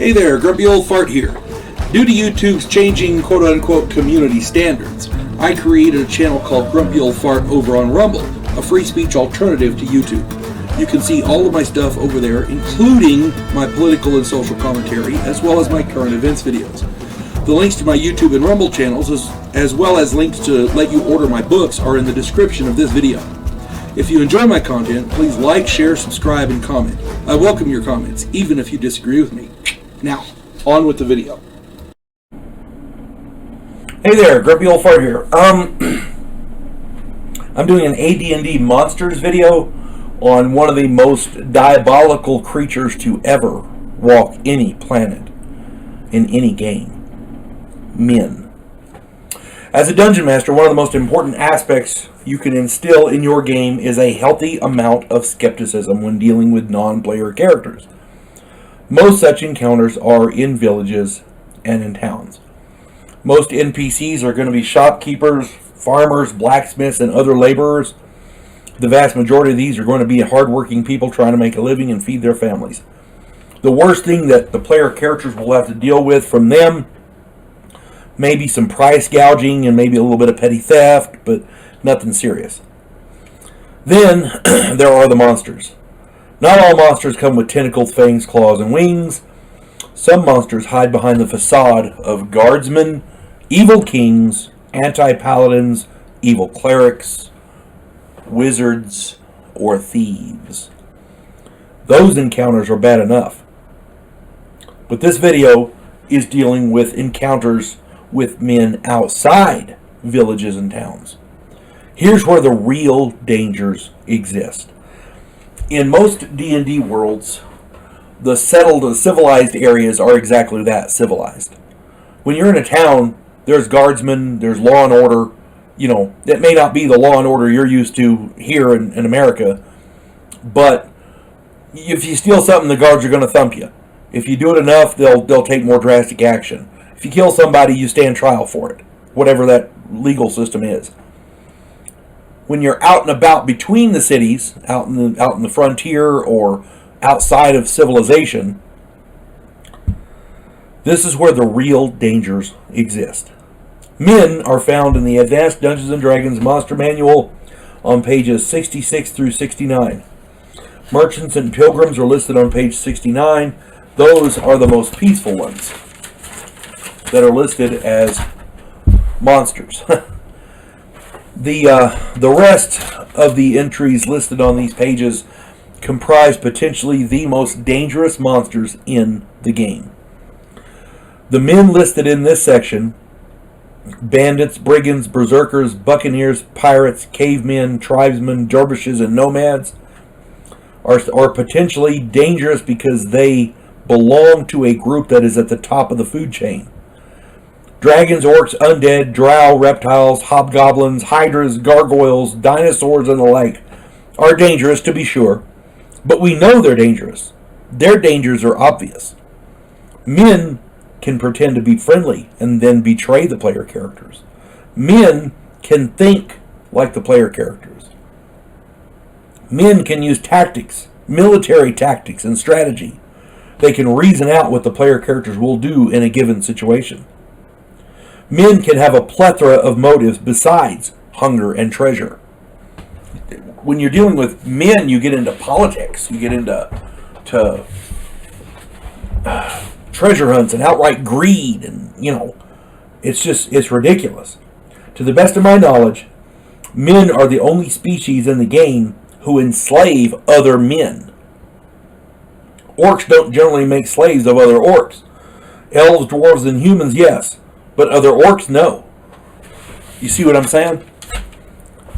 Hey there, Grumpy Old Fart here. Due to YouTube's changing quote-unquote community standards, I created a channel called Grumpy Old Fart over on Rumble, a free speech alternative to YouTube. You can see all of my stuff over there, including my political and social commentary, as well as my current events videos. The links to my YouTube and Rumble channels, as well as links to let you order my books, are in the description of this video. If you enjoy my content, please like, share, subscribe, and comment. I welcome your comments, even if you disagree with me. Now, on with the video. Hey there, Grumpy Old Fart here. I'm doing an AD&D Monsters video on one of the most diabolical creatures to ever walk any planet in any game. Men. As a dungeon master, one of the most important aspects you can instill in your game is a healthy amount of skepticism when dealing with non-player characters. Most such encounters are in villages and in towns. Most NPCs are going to be shopkeepers, farmers, blacksmiths, and other laborers. The vast majority of these are going to be hardworking people trying to make a living and feed their families. The worst thing that the player characters will have to deal with from them, maybe some price gouging and maybe a little bit of petty theft, but nothing serious. Then there are the monsters. Not all monsters come with tentacles, fangs, claws, and wings. Some monsters hide behind the facade of guardsmen, evil kings, anti-paladins, evil clerics, wizards, or thieves. Those encounters are bad enough. But this video is dealing with encounters with men outside villages and towns. Here's where the real dangers exist. In most D&D worlds, the settled and civilized areas are exactly that, civilized. When you're in a town, there's guardsmen, there's law and order. You know, that may not be the law and order you're used to here in America, but if you steal something, the guards are going to thump you. If you do it enough, they'll take more drastic action. If you kill somebody, you stand trial for it, whatever that legal system is. When you're out and about between the cities, out in the frontier or outside of civilization, this is where the real dangers exist. Men are found in the Advanced Dungeons & Dragons Monster Manual on pages 66 through 69. Merchants and pilgrims are listed on page 69. Those are the most peaceful ones that are listed as monsters. The rest of the entries listed on these pages comprise potentially the most dangerous monsters in the game. The men listed in this section, bandits, brigands, berserkers, buccaneers, pirates, cavemen, tribesmen, dervishes, and nomads, are potentially dangerous because they belong to a group that is at the top of the food chain. Dragons, orcs, undead, drow, reptiles, hobgoblins, hydras, gargoyles, dinosaurs, and the like are dangerous, to be sure, but we know they're dangerous. Their dangers are obvious. Men can pretend to be friendly and then betray the player characters. Men can think like the player characters. Men can use tactics, military tactics, and strategy. They can reason out what the player characters will do in a given situation. Men can have a plethora of motives besides hunger and treasure. When you're dealing with men, you get into politics. You get into treasure hunts and outright greed, and it's ridiculous. To the best of my knowledge, men are the only species in the game who enslave other men. Orcs don't generally make slaves of other orcs. Elves, dwarves, and humans, yes. But other orcs, no. You see what I'm saying?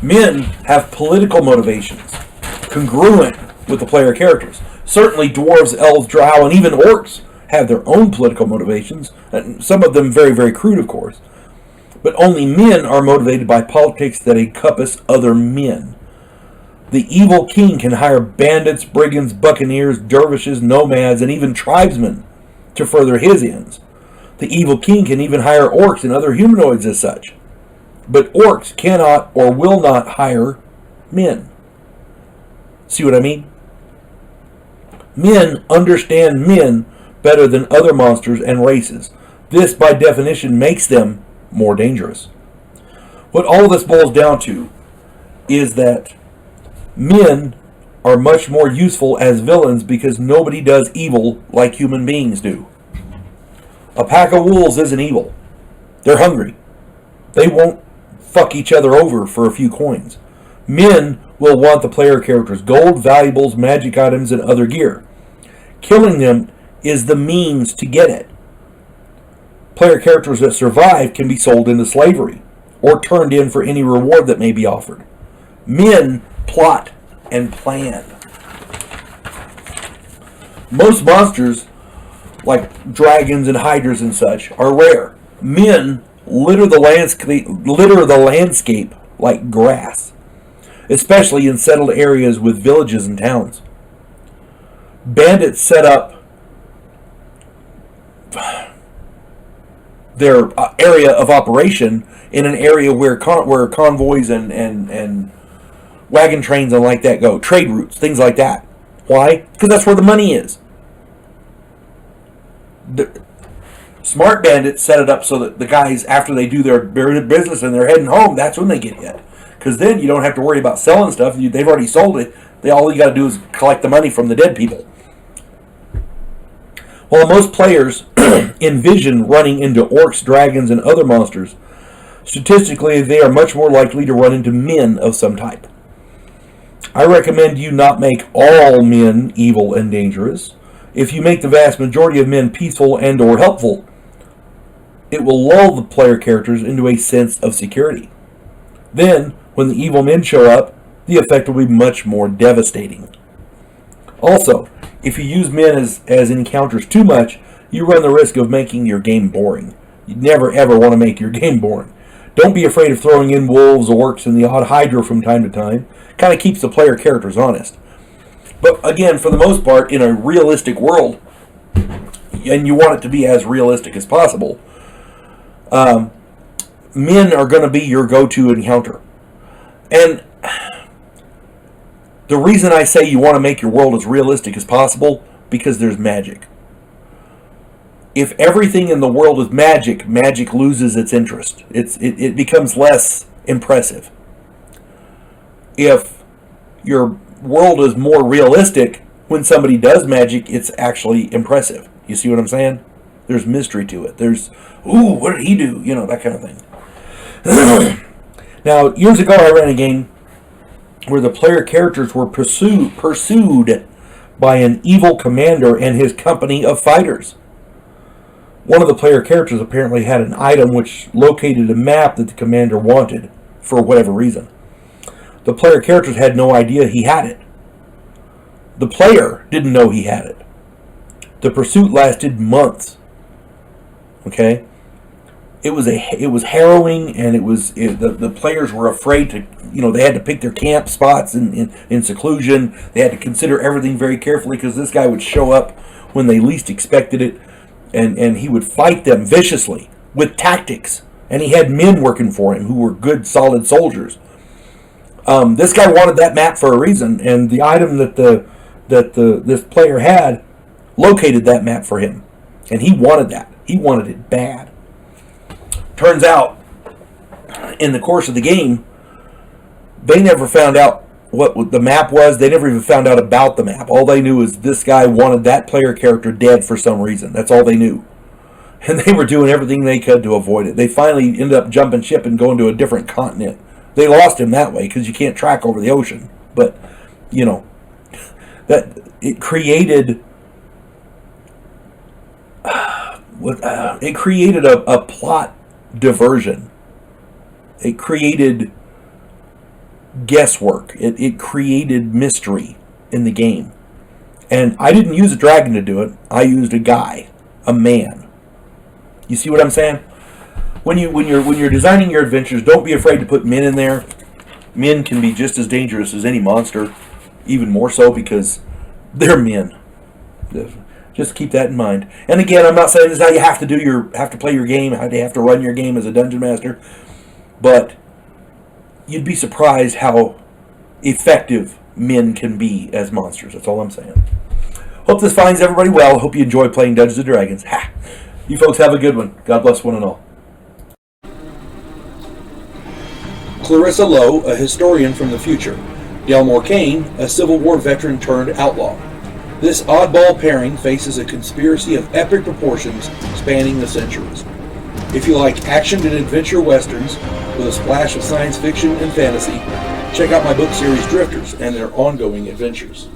Men have political motivations, congruent with the player characters. Certainly dwarves, elves, drow, and even orcs have their own political motivations, and some of them very, very crude, of course. But only men are motivated by politics that encompass other men. The evil king can hire bandits, brigands, buccaneers, dervishes, nomads, and even tribesmen to further his ends. The evil king can even hire orcs and other humanoids as such. But orcs cannot or will not hire men. See what I mean? Men understand men better than other monsters and races. This, by definition, makes them more dangerous. What all this boils down to is that men are much more useful as villains because nobody does evil like human beings do. A pack of wolves isn't evil. They're hungry. They won't fuck each other over for a few coins. Men will want the player character's gold, valuables, magic items, and other gear. Killing them is the means to get it. Player characters that survive can be sold into slavery or turned in for any reward that may be offered. Men plot and plan. Most monsters, like dragons and hydras and such, are rare. Men litter the landscape like grass, especially in settled areas with villages and towns. Bandits set up their area of operation in an area where convoys and wagon trains and like that go. Trade routes, things like that. Why? Because that's where the money is. The smart bandits set it up so that the guys, after they do their business and they're heading home, that's when they get hit. Because then you don't have to worry about selling stuff. They've already sold it. All you got to do is collect the money from the dead people. While most players envision running into orcs, dragons, and other monsters, statistically they are much more likely to run into men of some type. I recommend you not make all men evil and dangerous. If you make the vast majority of men peaceful and or helpful, it will lull the player characters into a sense of security. Then, when the evil men show up, the effect will be much more devastating. Also, if you use men as encounters too much, you run the risk of making your game boring. You never ever want to make your game boring. Don't be afraid of throwing in wolves, orcs, and the odd hydra from time to time. Kind of keeps the player characters honest. But again, for the most part, in a realistic world, and you want it to be as realistic as possible, men are going to be your go-to encounter. And the reason I say you want to make your world as realistic as possible, because there's magic. If everything in the world is magic, magic loses its interest. It becomes less impressive. If your world is more realistic, when somebody does magic, it's actually impressive. You see what I'm saying? There's mystery to it. There's, ooh, what did he do? You know, that kind of thing. Now, years ago I ran a game where the player characters were pursued by an evil commander and his company of fighters. One of the player characters apparently had an item which located a map that the commander wanted for whatever reason. The player characters had no idea he had it. The player didn't know he had it. The pursuit lasted months. Okay? It was harrowing, and the players were afraid to, they had to pick their camp spots in seclusion. They had to consider everything very carefully because this guy would show up when they least expected it, and he would fight them viciously with tactics. And he had men working for him who were good, solid soldiers. This guy wanted that map for a reason, and the item that this player had located that map for him, and he wanted that. He wanted it bad. Turns out, in the course of the game, they never found out what the map was. They never even found out about the map. All they knew is this guy wanted that player character dead for some reason. That's all they knew. And they were doing everything they could to avoid it. They finally ended up jumping ship and going to a different continent. They lost him that way because you can't track over the ocean. But, that it created a plot diversion. It created guesswork. It created mystery in the game. And I didn't use a dragon to do it. I used a guy, a man. You see what I'm saying? When you're designing your adventures, don't be afraid to put men in there. Men can be just as dangerous as any monster, even more so because they're men. Just keep that in mind. And again, I'm not saying this is how you have to play your game, how you have to run your game as a dungeon master, but you'd be surprised how effective men can be as monsters. That's all I'm saying. Hope this finds everybody well. Hope you enjoy playing Dungeons & Dragons. Ha! You folks have a good one. God bless one and all. Clarissa Lowe, a historian from the future. Delmore Kane, a Civil War veteran turned outlaw. This oddball pairing faces a conspiracy of epic proportions spanning the centuries. If you like action and adventure westerns with a splash of science fiction and fantasy, check out my book series Drifters and their ongoing adventures.